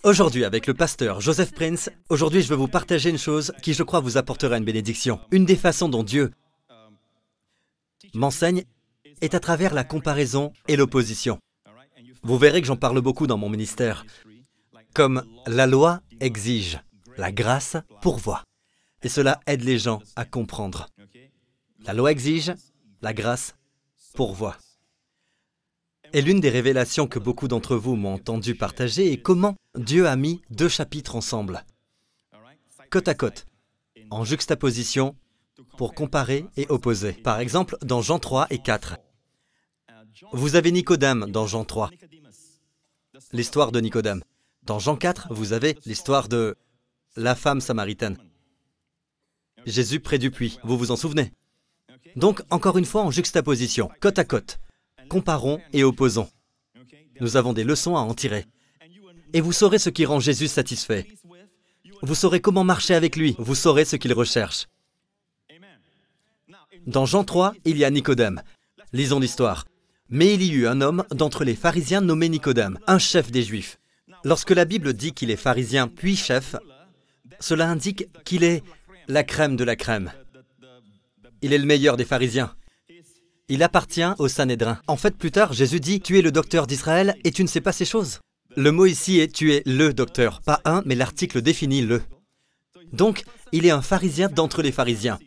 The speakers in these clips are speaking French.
Aujourd'hui, avec le pasteur Joseph Prince, aujourd'hui je veux vous partager une chose qui je crois vous apportera une bénédiction. Une des façons dont Dieu m'enseigne est à travers la comparaison et l'opposition. Vous verrez que j'en parle beaucoup dans mon ministère. Comme la loi exige, la grâce pourvoit. Et cela aide les gens à comprendre. La loi exige, la grâce pourvoit. Et l'une des révélations que beaucoup d'entre vous m'ont entendu partager est comment Dieu a mis deux chapitres ensemble, côte à côte, en juxtaposition, pour comparer et opposer. Par exemple, dans Jean 3 et 4, vous avez Nicodème dans Jean 3, l'histoire de Nicodème. Dans Jean 4, vous avez l'histoire de la femme samaritaine. Jésus près du puits, vous vous en souvenez? Donc, encore une fois, en juxtaposition, côte à côte, comparons et opposons. Nous avons des leçons à en tirer. Et vous saurez ce qui rend Jésus satisfait. Vous saurez comment marcher avec lui. Vous saurez ce qu'il recherche. Dans Jean 3, il y a Nicodème. Lisons l'histoire. Mais il y eut un homme d'entre les pharisiens nommé Nicodème, un chef des Juifs. Lorsque la Bible dit qu'il est pharisien puis chef, cela indique qu'il est la crème de la crème. Il est le meilleur des pharisiens. Il appartient au Sanhédrin. En fait, plus tard, Jésus dit « Tu es le docteur d'Israël et tu ne sais pas ces choses ». Le mot ici est « Tu es le docteur », pas un, mais l'article définit le. Donc, il est un pharisien d'entre les pharisiens.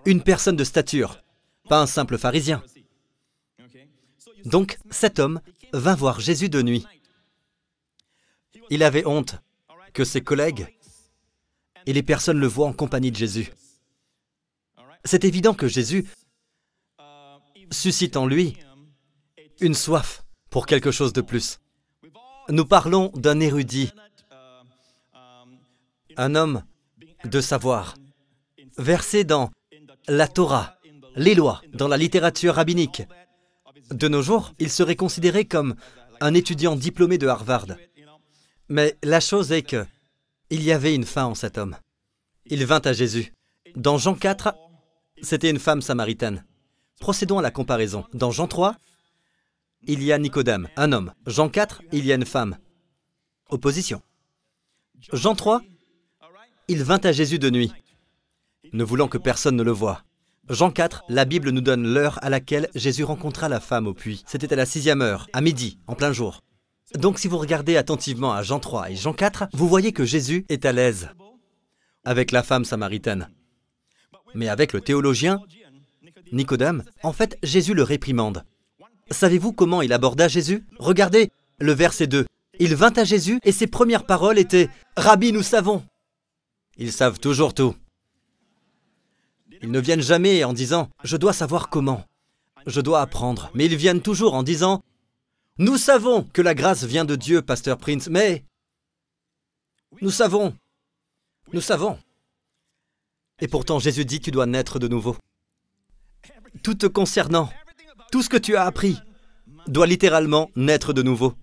Une personne de stature, pas un simple pharisien. Donc, cet homme vint voir Jésus de nuit. Il avait honte que ses collègues et les personnes le voient en compagnie de Jésus. C'est évident que Jésus suscite en lui une soif pour quelque chose de plus. Nous parlons d'un érudit, un homme de savoir, versé dans la Torah, les lois, dans la littérature rabbinique. De nos jours, il serait considéré comme un étudiant diplômé de Harvard. Mais la chose est que il y avait une fin en cet homme. Il vint à Jésus. Dans Jean 4, c'était une femme samaritaine. Procédons à la comparaison. Dans Jean 3, il y a Nicodème, un homme. Jean 4, il y a une femme. Opposition. Jean 3, il vint à Jésus de nuit, ne voulant que personne ne le voie. Jean 4, la Bible nous donne l'heure à laquelle Jésus rencontra la femme au puits. C'était à la 6e heure, à midi, en plein jour. Donc si vous regardez attentivement à Jean 3 et Jean 4, vous voyez que Jésus est à l'aise avec la femme samaritaine. Mais avec le théologien Nicodème, en fait, Jésus le réprimande. Savez-vous comment il aborda Jésus? Regardez le verset 2. Il vint à Jésus et ses premières paroles étaient « Rabbi, nous savons ». Ils savent toujours tout. Ils ne viennent jamais en disant « Je dois savoir comment, je dois apprendre ». Mais ils viennent toujours en disant « Nous savons que la grâce vient de Dieu, pasteur Prince, mais nous savons, nous savons ». Et pourtant Jésus dit « Tu dois naître de nouveau ». Tout te concernant, tout ce que tu as appris, doit littéralement naître de nouveau.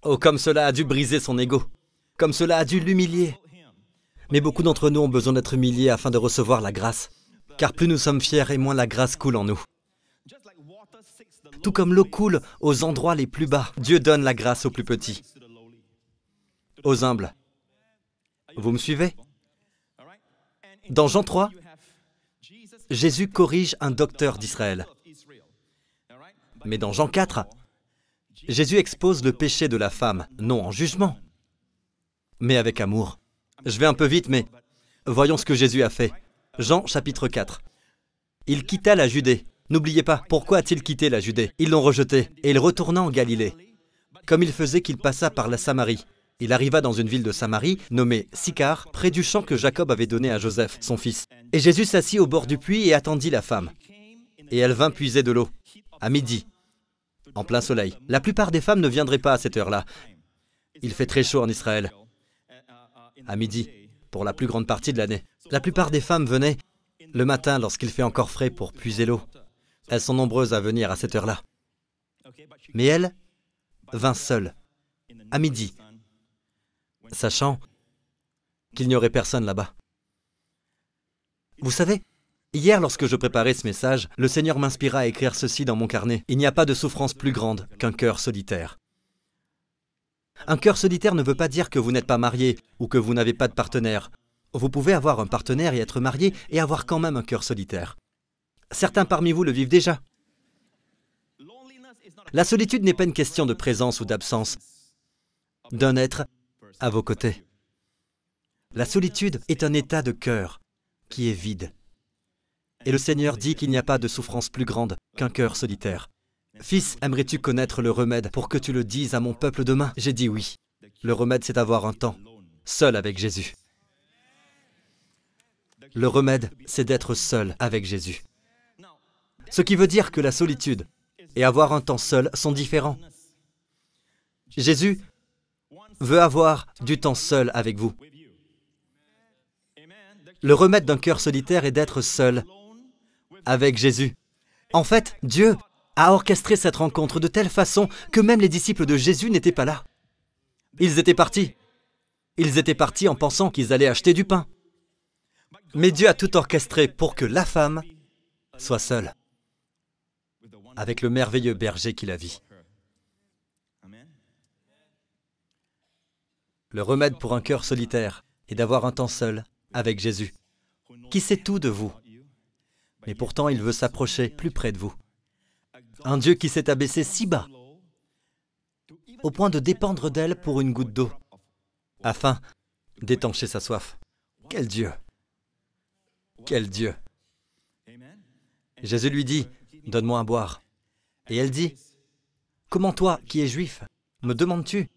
Oh, comme cela a dû briser son ego, comme cela a dû l'humilier. Mais beaucoup d'entre nous ont besoin d'être humiliés afin de recevoir la grâce, car plus nous sommes fiers et moins la grâce coule en nous. Tout comme l'eau coule aux endroits les plus bas, Dieu donne la grâce aux plus petits, aux humbles. Vous me suivez? Dans Jean 3, Jésus corrige un docteur d'Israël. Mais dans Jean 4, Jésus expose le péché de la femme, non en jugement, mais avec amour. Je vais un peu vite, mais voyons ce que Jésus a fait. Jean chapitre 4. Il quitta la Judée. N'oubliez pas, pourquoi a-t-il quitté la Judée? Ils l'ont rejeté, et il retourna en Galilée. Comme il faisait qu'il passa par la Samarie. Il arriva dans une ville de Samarie, nommée Sychar, près du champ que Jacob avait donné à Joseph, son fils. Et Jésus s'assit au bord du puits et attendit la femme. Et elle vint puiser de l'eau, à midi, en plein soleil. La plupart des femmes ne viendraient pas à cette heure-là. Il fait très chaud en Israël, à midi, pour la plus grande partie de l'année. La plupart des femmes venaient le matin lorsqu'il fait encore frais pour puiser l'eau. Elles sont nombreuses à venir à cette heure-là. Mais elle vint seule, à midi, sachant qu'il n'y aurait personne là-bas. Vous savez, hier, lorsque je préparais ce message, le Seigneur m'inspira à écrire ceci dans mon carnet. Il n'y a pas de souffrance plus grande qu'un cœur solitaire. Un cœur solitaire ne veut pas dire que vous n'êtes pas marié ou que vous n'avez pas de partenaire. Vous pouvez avoir un partenaire et être marié et avoir quand même un cœur solitaire. Certains parmi vous le vivent déjà. La solitude n'est pas une question de présence ou d'absence d'un être à vos côtés. La solitude est un état de cœur qui est vide. Et le Seigneur dit qu'il n'y a pas de souffrance plus grande qu'un cœur solitaire. Fils, aimerais-tu connaître le remède pour que tu le dises à mon peuple demain? J'ai dit oui. Le remède, c'est d'avoir un temps seul avec Jésus. Le remède, c'est d'être seul avec Jésus. Ce qui veut dire que la solitude et avoir un temps seul sont différents. Jésus veut avoir du temps seul avec vous. Le remède d'un cœur solitaire est d'être seul avec Jésus. En fait, Dieu a orchestré cette rencontre de telle façon que même les disciples de Jésus n'étaient pas là. Ils étaient partis. Ils étaient partis en pensant qu'ils allaient acheter du pain. Mais Dieu a tout orchestré pour que la femme soit seule avec le merveilleux berger qui la vit. Le remède pour un cœur solitaire est d'avoir un temps seul avec Jésus, qui sait tout de vous, mais pourtant il veut s'approcher plus près de vous. Un Dieu qui s'est abaissé si bas, au point de dépendre d'elle pour une goutte d'eau, afin d'étancher sa soif. Quel Dieu! Quel Dieu! Jésus lui dit, « Donne-moi à boire. » Et elle dit, « Comment toi, qui es juif, me demandes-tu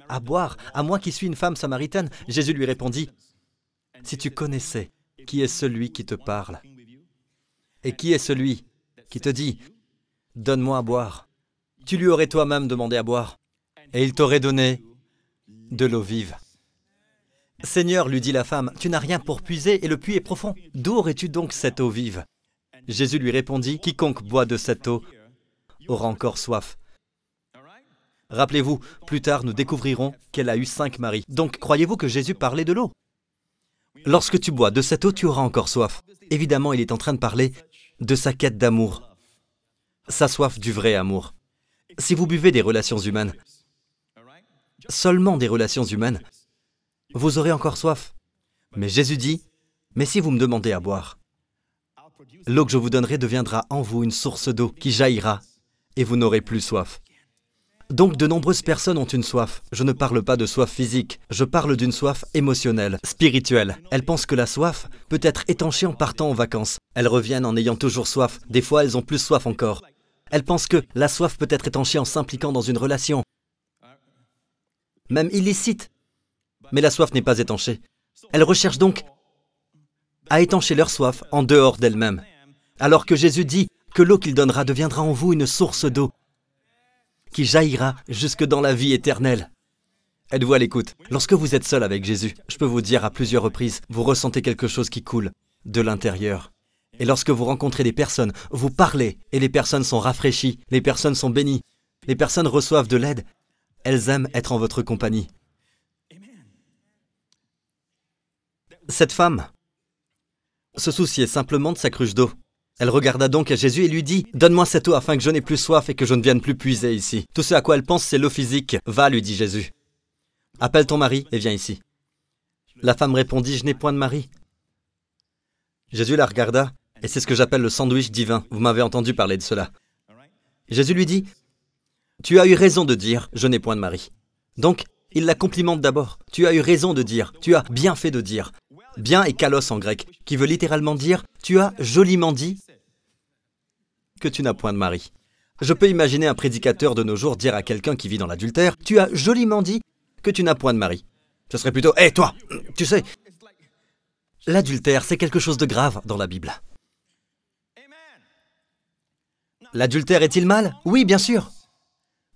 à boire, à moi qui suis une femme samaritaine ?» Jésus lui répondit, « Si tu connaissais qui est celui qui te parle, et qui est celui qui te dit, « Donne-moi à boire », tu lui aurais toi-même demandé à boire, et il t'aurait donné de l'eau vive. « Seigneur, lui dit la femme, tu n'as rien pour puiser et le puits est profond. D'où aurais-tu donc cette eau vive ?» Jésus lui répondit, « Quiconque boit de cette eau aura encore soif. » Rappelez-vous, plus tard nous découvrirons qu'elle a eu 5 maris. Donc croyez-vous que Jésus parlait de l'eau? Lorsque tu bois de cette eau, tu auras encore soif. Évidemment, il est en train de parler de sa quête d'amour, sa soif du vrai amour. Si vous buvez des relations humaines, seulement des relations humaines, vous aurez encore soif. Mais Jésus dit, « Mais si vous me demandez à boire, l'eau que je vous donnerai deviendra en vous une source d'eau qui jaillira et vous n'aurez plus soif. » Donc de nombreuses personnes ont une soif. Je ne parle pas de soif physique, je parle d'une soif émotionnelle, spirituelle. Elles pensent que la soif peut être étanchée en partant en vacances. Elles reviennent en ayant toujours soif. Des fois, elles ont plus soif encore. Elles pensent que la soif peut être étanchée en s'impliquant dans une relation, même illicite. Mais la soif n'est pas étanchée. Elles recherchent donc à étancher leur soif en dehors d'elles-mêmes. Alors que Jésus dit que l'eau qu'il donnera deviendra en vous une source d'eau qui jaillira jusque dans la vie éternelle. Êtes-vous à l'écoute? Lorsque vous êtes seul avec Jésus, je peux vous dire à plusieurs reprises, vous ressentez quelque chose qui coule de l'intérieur. Et lorsque vous rencontrez des personnes, vous parlez et les personnes sont rafraîchies, les personnes sont bénies, les personnes reçoivent de l'aide, elles aiment être en votre compagnie. Cette femme se souciait simplement de sa cruche d'eau. Elle regarda donc à Jésus et lui dit, « Donne-moi cette eau afin que je n'ai plus soif et que je ne vienne plus puiser ici. » Tout ce à quoi elle pense, c'est l'eau physique. « Va, lui dit Jésus. Appelle ton mari et viens ici. » La femme répondit, « Je n'ai point de mari. » Jésus la regarda, et c'est ce que j'appelle le sandwich divin. Vous m'avez entendu parler de cela. Jésus lui dit, « Tu as eu raison de dire, je n'ai point de mari. » Donc, il la complimente d'abord. « Tu as eu raison de dire, tu as bien fait de dire. » Bien est kalos en grec, qui veut littéralement dire « Tu as joliment dit que tu n'as point de mari. » Je peux imaginer un prédicateur de nos jours dire à quelqu'un qui vit dans l'adultère « Tu as joliment dit que tu n'as point de mari. » Ce serait plutôt « Hé, toi, tu sais !» L'adultère, c'est quelque chose de grave dans la Bible. L'adultère est-il mal? Oui, bien sûr.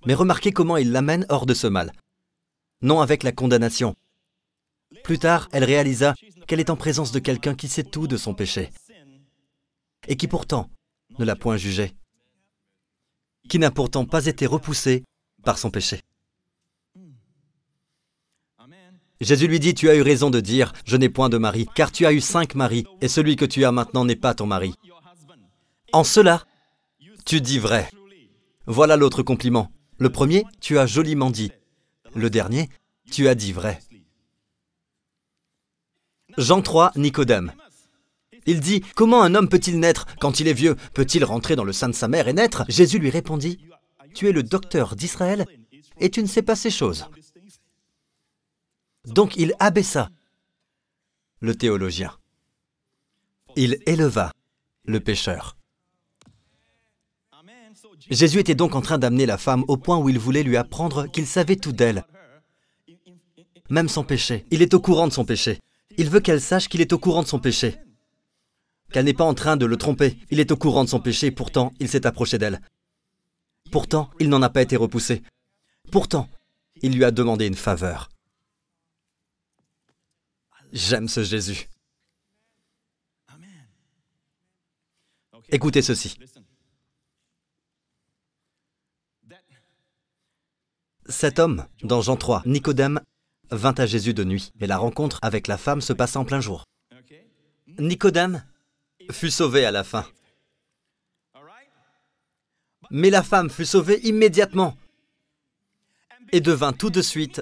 Mais remarquez comment il l'amène hors de ce mal. Non avec la condamnation. Plus tard, elle réalisa qu'elle est en présence de quelqu'un qui sait tout de son péché et qui pourtant ne l'a point jugé, qui n'a pourtant pas été repoussé par son péché. Jésus lui dit, « Tu as eu raison de dire, je n'ai point de mari, car tu as eu 5 maris, et celui que tu as maintenant n'est pas ton mari. En cela, tu dis vrai. » Voilà l'autre compliment. Le premier, tu as joliment dit. Le dernier, tu as dit vrai. Jean 3, Nicodème. Il dit, « Comment un homme peut-il naître quand il est vieux? Peut-il rentrer dans le sein de sa mère et naître ?» Jésus lui répondit, « Tu es le docteur d'Israël et tu ne sais pas ces choses. » Donc il abaissa le théologien. Il éleva le pécheur. Jésus était donc en train d'amener la femme au point où il voulait lui apprendre qu'il savait tout d'elle, même son péché. Il est au courant de son péché. Il veut qu'elle sache qu'il est au courant de son péché. Qu'elle n'est pas en train de le tromper. Il est au courant de son péché, pourtant il s'est approché d'elle. Pourtant, il n'en a pas été repoussé. Pourtant, il lui a demandé une faveur. J'aime ce Jésus. Écoutez ceci. Cet homme, dans Jean 3, Nicodème, vint à Jésus de nuit, et la rencontre avec la femme se passa en plein jour. Nicodème fut sauvé à la fin. Mais la femme fut sauvée immédiatement et devint tout de suite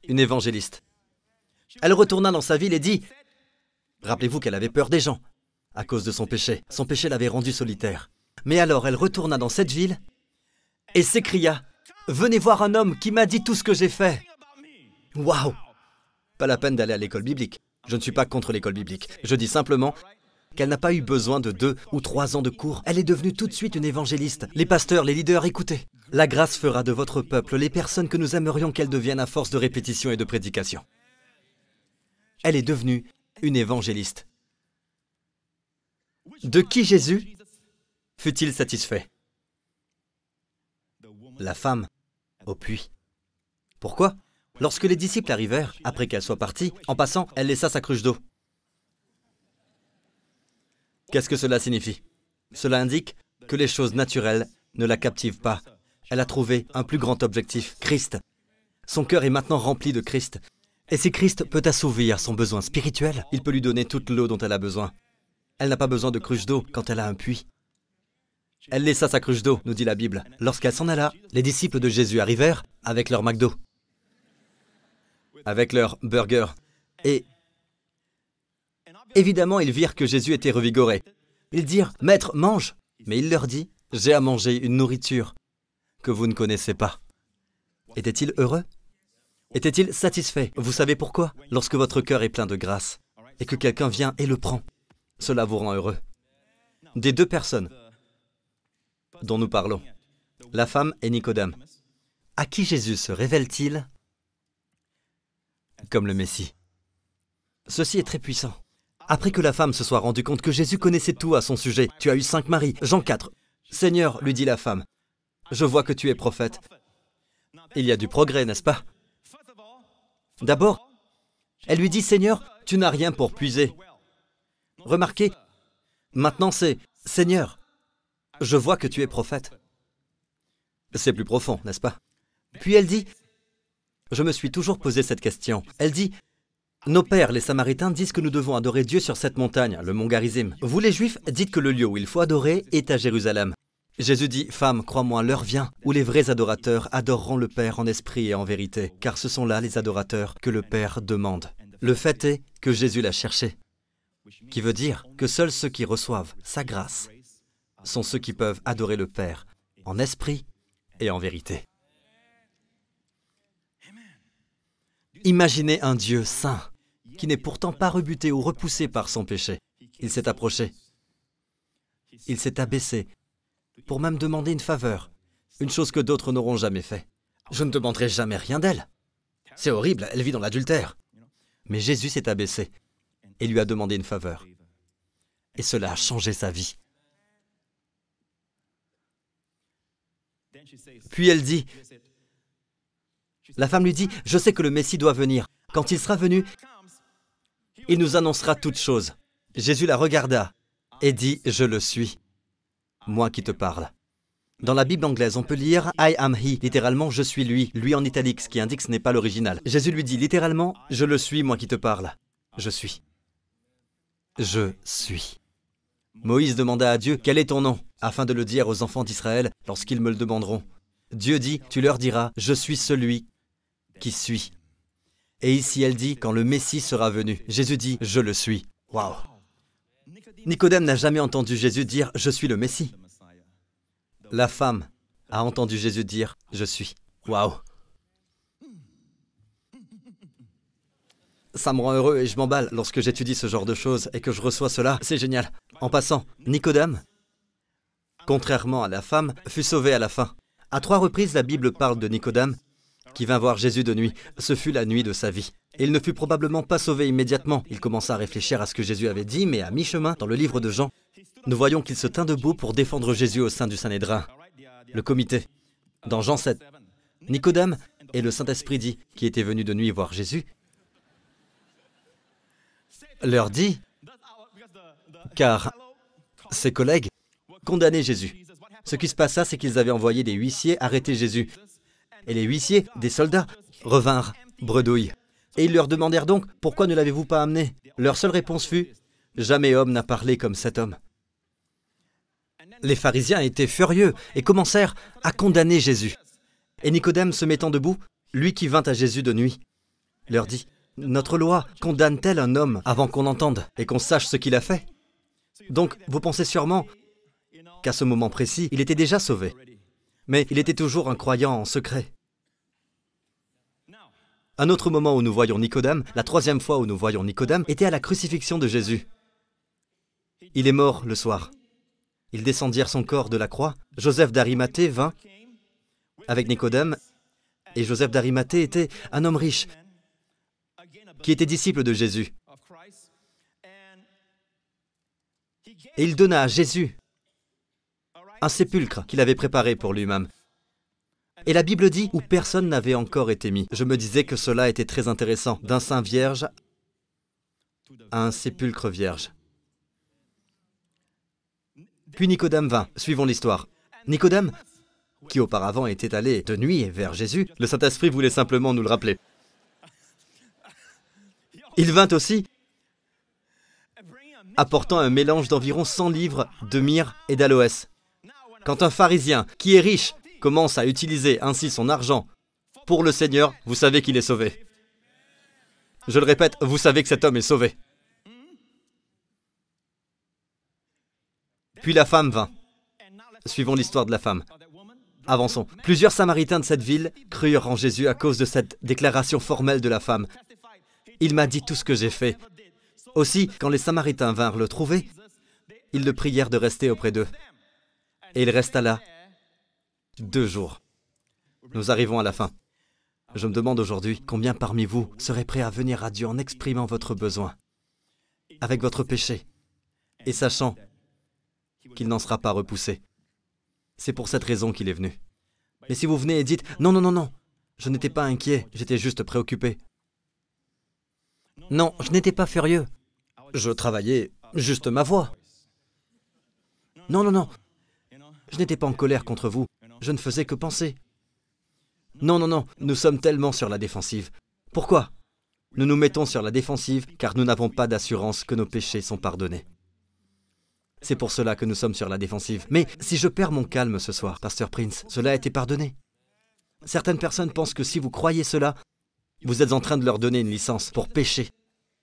une évangéliste. Elle retourna dans sa ville et dit, rappelez-vous qu'elle avait peur des gens à cause de son péché. Son péché l'avait rendue solitaire. Mais alors elle retourna dans cette ville et s'écria, « Venez voir un homme qui m'a dit tout ce que j'ai fait. » Waouh! Pas la peine d'aller à l'école biblique. Je ne suis pas contre l'école biblique. Je dis simplement qu'elle n'a pas eu besoin de 2 ou 3 ans de cours. Elle est devenue tout de suite une évangéliste. Les pasteurs, les leaders, écoutez. La grâce fera de votre peuple les personnes que nous aimerions qu'elles deviennent à force de répétition et de prédication. Elle est devenue une évangéliste. De qui Jésus fut-il satisfait? La femme au puits. Pourquoi? Lorsque les disciples arrivèrent, après qu'elle soit partie, en passant, elle laissa sa cruche d'eau. Qu'est-ce que cela signifie? Cela indique que les choses naturelles ne la captivent pas. Elle a trouvé un plus grand objectif, Christ. Son cœur est maintenant rempli de Christ. Et si Christ peut assouvir son besoin spirituel, il peut lui donner toute l'eau dont elle a besoin. Elle n'a pas besoin de cruche d'eau quand elle a un puits. Elle laissa sa cruche d'eau, nous dit la Bible. Lorsqu'elle s'en alla, les disciples de Jésus arrivèrent avec leur McDo, avec leur burger. Et évidemment, ils virent que Jésus était revigoré. Ils dirent, « Maître, mange !» Mais il leur dit, « J'ai à manger une nourriture que vous ne connaissez pas. » Était-il heureux? Était-il satisfait? Vous savez pourquoi? Lorsque votre cœur est plein de grâce et que quelqu'un vient et le prend, cela vous rend heureux. Des 2 personnes dont nous parlons, la femme et Nicodème, à qui Jésus se révèle-t-il comme le Messie? Ceci est très puissant. Après que la femme se soit rendue compte que Jésus connaissait tout à son sujet, « Tu as eu 5 maris. » Jean 4. « Seigneur, lui dit la femme, je vois que tu es prophète. » Il y a du progrès, n'est-ce pas? D'abord, elle lui dit, « Seigneur, tu n'as rien pour puiser. » Remarquez, maintenant c'est, « Seigneur, je vois que tu es prophète. » C'est plus profond, n'est-ce pas? Puis elle dit, « Je me suis toujours posé cette question. » Elle dit, « Nos pères, les Samaritains, disent que nous devons adorer Dieu sur cette montagne, le mont Garizim. Vous, les Juifs, dites que le lieu où il faut adorer est à Jérusalem. » Jésus dit, « Femme, crois-moi, l'heure vient où les vrais adorateurs adoreront le Père en esprit et en vérité, car ce sont là les adorateurs que le Père demande. » Le fait est que Jésus l'a cherché, qui veut dire que seuls ceux qui reçoivent sa grâce sont ceux qui peuvent adorer le Père en esprit et en vérité. Imaginez un Dieu saint, qui n'est pourtant pas rebuté ou repoussé par son péché. Il s'est approché. Il s'est abaissé pour même demander une faveur, une chose que d'autres n'auront jamais fait. Je ne demanderai jamais rien d'elle. C'est horrible, elle vit dans l'adultère. Mais Jésus s'est abaissé et lui a demandé une faveur. Et cela a changé sa vie. Puis elle dit, la femme lui dit, « Je sais que le Messie doit venir. Quand il sera venu, il nous annoncera toutes choses. » Jésus la regarda et dit, « Je le suis, moi qui te parle. » Dans la Bible anglaise, on peut lire « I am he », littéralement « Je suis lui », lui en italique, ce qui indique que ce n'est pas l'original. Jésus lui dit littéralement « Je le suis, moi qui te parle. Je suis. Je suis. » Moïse demanda à Dieu « Quel est ton nom ?» afin de le dire aux enfants d'Israël lorsqu'ils me le demanderont. Dieu dit « Tu leur diras « Je suis celui qui suis. Et ici, elle dit, quand le Messie sera venu. Jésus dit, je le suis. Waouh! Nicodème n'a jamais entendu Jésus dire, je suis le Messie. La femme a entendu Jésus dire, je suis. Waouh! Ça me rend heureux et je m'emballe lorsque j'étudie ce genre de choses et que je reçois cela. C'est génial. En passant, Nicodème, contrairement à la femme, fut sauvé à la fin. À 3 reprises, la Bible parle de Nicodème qui vint voir Jésus de nuit. Ce fut la nuit de sa vie. Et il ne fut probablement pas sauvé immédiatement. Il commença à réfléchir à ce que Jésus avait dit, mais à mi-chemin, dans le livre de Jean, nous voyons qu'il se tint debout pour défendre Jésus au sein du Sanhédrin, le comité. Dans Jean 7, Nicodème et le Saint-Esprit dit, qui était venu de nuit voir Jésus, leur dit, car ses collègues condamnaient Jésus. Ce qui se passa, c'est qu'ils avaient envoyé des huissiers arrêter Jésus. Et les huissiers, des soldats, revinrent bredouille. Et ils leur demandèrent donc, pourquoi ne l'avez-vous pas amené? Leur seule réponse fut, jamais homme n'a parlé comme cet homme. Les pharisiens étaient furieux et commencèrent à condamner Jésus. Et Nicodème se mettant debout, lui qui vint à Jésus de nuit, leur dit, notre loi condamne-t-elle un homme avant qu'on entende et qu'on sache ce qu'il a fait? Donc, vous pensez sûrement qu'à ce moment précis, il était déjà sauvé. Mais il était toujours un croyant en secret. Un autre moment où nous voyons Nicodème, la 3e fois où nous voyons Nicodème, était à la crucifixion de Jésus. Il est mort le soir. Ils descendirent son corps de la croix. Joseph d'Arimathée vint avec Nicodème. Et Joseph d'Arimathée était un homme riche qui était disciple de Jésus. Et il donna à Jésus un sépulcre qu'il avait préparé pour lui-même. Et la Bible dit où personne n'avait encore été mis. Je me disais que cela était très intéressant, d'un sein vierge à un sépulcre vierge. Puis Nicodème vint, suivons l'histoire. Nicodème, qui auparavant était allé de nuit vers Jésus, le Saint-Esprit voulait simplement nous le rappeler. Il vint aussi apportant un mélange d'environ 100 livres de myrrhe et d'aloès. Quand un pharisien qui est riche commence à utiliser ainsi son argent pour le Seigneur, vous savez qu'il est sauvé. Je le répète, vous savez que cet homme est sauvé. Puis la femme vint. Suivons l'histoire de la femme. Avançons. Plusieurs Samaritains de cette ville crurent en Jésus à cause de cette déclaration formelle de la femme. Il m'a dit tout ce que j'ai fait. Aussi, quand les Samaritains vinrent le trouver, ils le prièrent de rester auprès d'eux. Et il resta là 2 jours. Nous arrivons à la fin. Je me demande aujourd'hui combien parmi vous seraient prêts à venir à Dieu en exprimant votre besoin, avec votre péché, et sachant qu'il n'en sera pas repoussé. C'est pour cette raison qu'il est venu. Mais si vous venez et dites « Non, non, non, non, je n'étais pas inquiet, j'étais juste préoccupé. » Non, je n'étais pas furieux. Je travaillais juste ma voix. Non, non, non. Je n'étais pas en colère contre vous. Je ne faisais que penser. Non, non, non. Nous sommes tellement sur la défensive. Pourquoi? Nous nous mettons sur la défensive car nous n'avons pas d'assurance que nos péchés sont pardonnés. C'est pour cela que nous sommes sur la défensive. Mais si je perds mon calme ce soir, Pasteur Prince, cela a été pardonné. Certaines personnes pensent que si vous croyez cela, vous êtes en train de leur donner une licence pour pécher.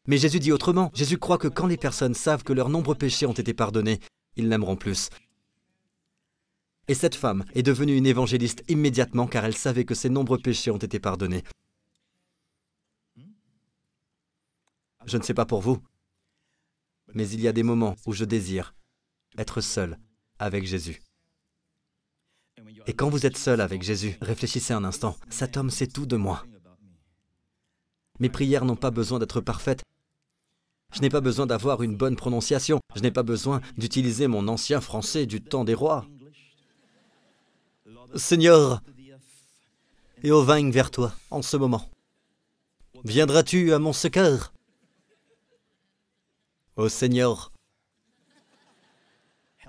Mais Jésus dit autrement. Jésus croit que quand les personnes savent que leurs nombreux péchés ont été pardonnés, ils l'aimeront plus. Et cette femme est devenue une évangéliste immédiatement car elle savait que ses nombreux péchés ont été pardonnés. Je ne sais pas pour vous, mais il y a des moments où je désire être seul avec Jésus. Et quand vous êtes seul avec Jésus, réfléchissez un instant. Cet homme sait tout de moi. Mes prières n'ont pas besoin d'être parfaites. Je n'ai pas besoin d'avoir une bonne prononciation. Je n'ai pas besoin d'utiliser mon ancien français du temps des rois. Seigneur, et au vain vers toi en ce moment. Viendras-tu à mon secours? Ô Seigneur,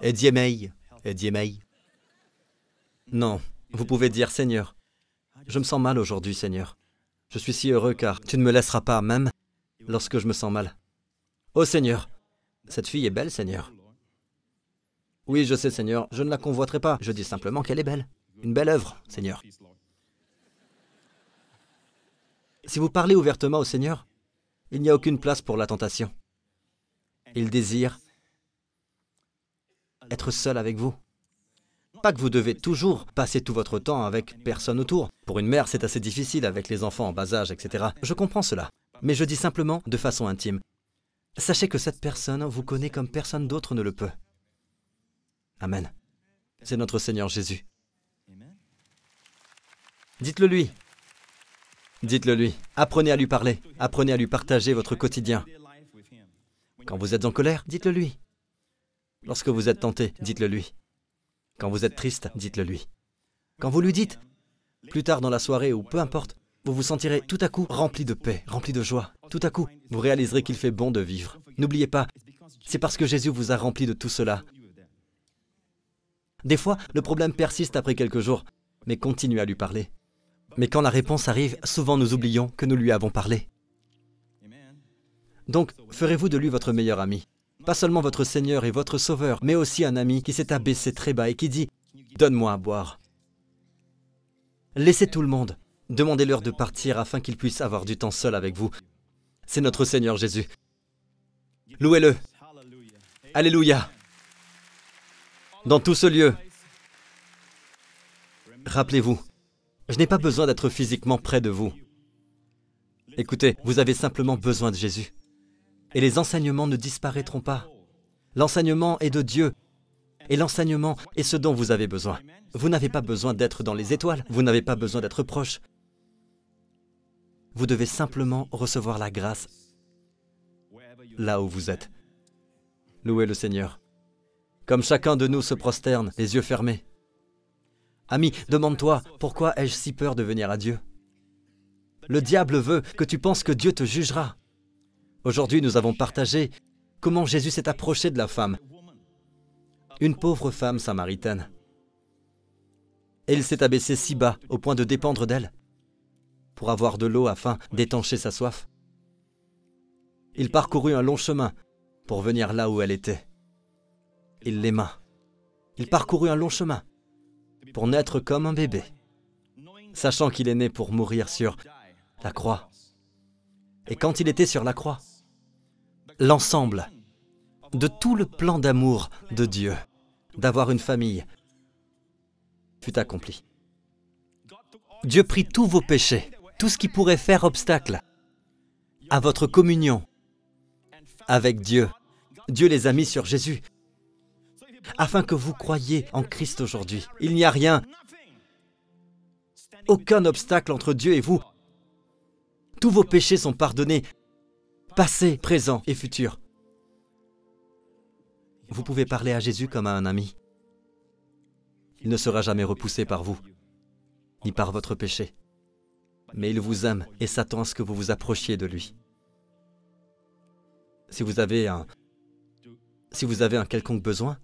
aide-moi, aide-moi. Non, vous pouvez dire Seigneur. Je me sens mal aujourd'hui, Seigneur. Je suis si heureux car tu ne me laisseras pas même lorsque je me sens mal. Ô Seigneur, cette fille est belle, Seigneur. Oui, je sais, Seigneur, je ne la convoiterai pas. Je dis simplement qu'elle est belle. Une belle œuvre, Seigneur. Si vous parlez ouvertement au Seigneur, il n'y a aucune place pour la tentation. Il désire être seul avec vous. Pas que vous devez toujours passer tout votre temps avec personne autour. Pour une mère, c'est assez difficile avec les enfants en bas âge, etc. Je comprends cela. Mais je dis simplement de façon intime. Sachez que cette personne vous connaît comme personne d'autre ne le peut. Amen. C'est notre Seigneur Jésus. Dites-le lui. Dites-le lui. Apprenez à lui parler. Apprenez à lui partager votre quotidien. Quand vous êtes en colère, dites-le lui. Lorsque vous êtes tenté, dites-le lui. Quand vous êtes triste, dites-le lui. Quand vous lui dites, plus tard dans la soirée ou peu importe, vous vous sentirez tout à coup rempli de paix, rempli de joie. Tout à coup, vous réaliserez qu'il fait bon de vivre. N'oubliez pas, c'est parce que Jésus vous a rempli de tout cela. Des fois, le problème persiste après quelques jours, mais continuez à lui parler. Mais quand la réponse arrive, souvent nous oublions que nous lui avons parlé. Donc, ferez-vous de lui votre meilleur ami. Pas seulement votre Seigneur et votre Sauveur, mais aussi un ami qui s'est abaissé très bas et qui dit « Donne-moi à boire ». Laissez tout le monde. Demandez-leur de partir afin qu'ils puissent avoir du temps seul avec vous. C'est notre Seigneur Jésus. Louez-le. Alléluia. Dans tout ce lieu, rappelez-vous, je n'ai pas besoin d'être physiquement près de vous. Écoutez, vous avez simplement besoin de Jésus. Et les enseignements ne disparaîtront pas. L'enseignement est de Dieu. Et l'enseignement est ce dont vous avez besoin. Vous n'avez pas besoin d'être dans les étoiles. Vous n'avez pas besoin d'être proche. Vous devez simplement recevoir la grâce là où vous êtes. Louez le Seigneur. Comme chacun de nous se prosterne, les yeux fermés. Ami, demande-toi, pourquoi ai-je si peur de venir à Dieu? Le diable veut que tu penses que Dieu te jugera. Aujourd'hui, nous avons partagé comment Jésus s'est approché de la femme, une pauvre femme samaritaine. Et il s'est abaissé si bas au point de dépendre d'elle pour avoir de l'eau afin d'étancher sa soif. Il parcourut un long chemin pour venir là où elle était. Il l'aima. Il parcourut un long chemin pour naître comme un bébé, sachant qu'il est né pour mourir sur la croix. Et quand il était sur la croix, l'ensemble de tout le plan d'amour de Dieu, d'avoir une famille, fut accompli. Dieu prit tous vos péchés, tout ce qui pourrait faire obstacle à votre communion avec Dieu. Dieu les a mis sur Jésus, afin que vous croyiez en Christ aujourd'hui. Il n'y a rien, aucun obstacle entre Dieu et vous. Tous vos péchés sont pardonnés, passé, présent et futur. Vous pouvez parler à Jésus comme à un ami. Il ne sera jamais repoussé par vous, ni par votre péché. Mais il vous aime et s'attend à ce que vous vous approchiez de lui. Si vous avez un quelconque besoin,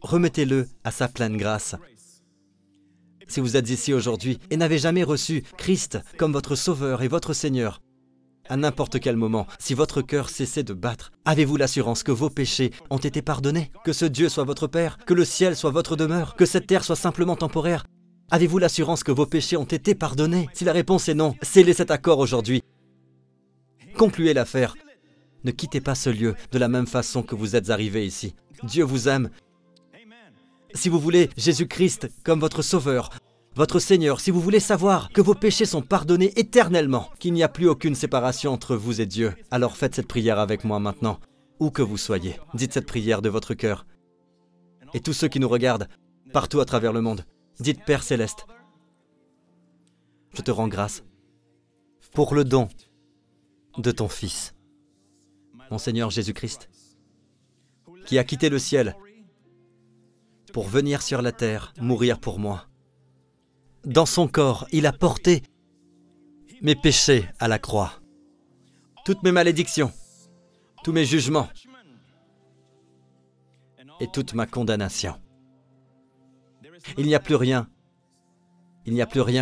remettez-le à sa pleine grâce. Si vous êtes ici aujourd'hui et n'avez jamais reçu Christ comme votre Sauveur et votre Seigneur, à n'importe quel moment, si votre cœur cessait de battre, avez-vous l'assurance que vos péchés ont été pardonnés? Que ce Dieu soit votre Père? Que le ciel soit votre demeure? Que cette terre soit simplement temporaire? Avez-vous l'assurance que vos péchés ont été pardonnés? Si la réponse est non, scellez cet accord aujourd'hui. Concluez l'affaire. Ne quittez pas ce lieu de la même façon que vous êtes arrivés ici. Dieu vous aime. Si vous voulez Jésus-Christ comme votre Sauveur, votre Seigneur, si vous voulez savoir que vos péchés sont pardonnés éternellement, qu'il n'y a plus aucune séparation entre vous et Dieu, alors faites cette prière avec moi maintenant, où que vous soyez. Dites cette prière de votre cœur. Et tous ceux qui nous regardent, partout à travers le monde, dites Père Céleste, je te rends grâce pour le don de ton Fils, mon Seigneur Jésus-Christ, qui a quitté le ciel pour venir sur la terre, mourir pour moi. Dans son corps, il a porté mes péchés à la croix, toutes mes malédictions, tous mes jugements et toute ma condamnation. Il n'y a plus rien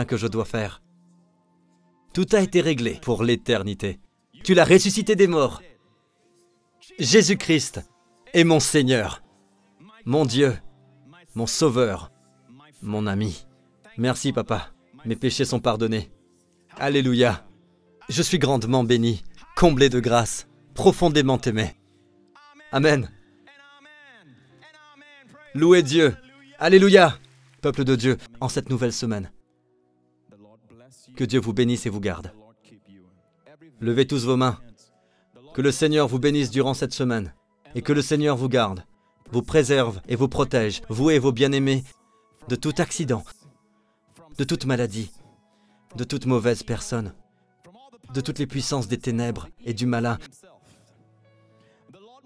que je dois faire. Tout a été réglé pour l'éternité. Tu l'as ressuscité des morts. Jésus-Christ est mon Seigneur, mon Dieu, mon Sauveur, mon ami. Merci, Papa. Mes péchés sont pardonnés. Alléluia. Je suis grandement béni, comblé de grâce, profondément aimé. Amen. Louez Dieu. Alléluia. Peuple de Dieu, en cette nouvelle semaine, que Dieu vous bénisse et vous garde. Levez tous vos mains. Que le Seigneur vous bénisse durant cette semaine et que le Seigneur vous garde, vous préserve et vous protège, vous et vos bien-aimés, de tout accident, de toute maladie, de toute mauvaise personne, de toutes les puissances des ténèbres et du malin.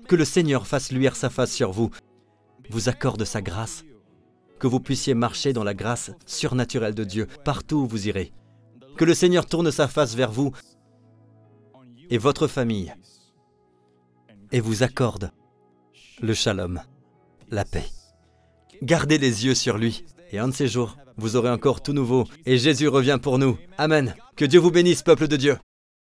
Que le Seigneur fasse luire sa face sur vous, vous accorde sa grâce, que vous puissiez marcher dans la grâce surnaturelle de Dieu partout où vous irez. Que le Seigneur tourne sa face vers vous et votre famille et vous accorde le shalom, la paix. Gardez les yeux sur lui et un de ces jours, vous aurez encore tout nouveau et Jésus revient pour nous. Amen. Que Dieu vous bénisse, peuple de Dieu.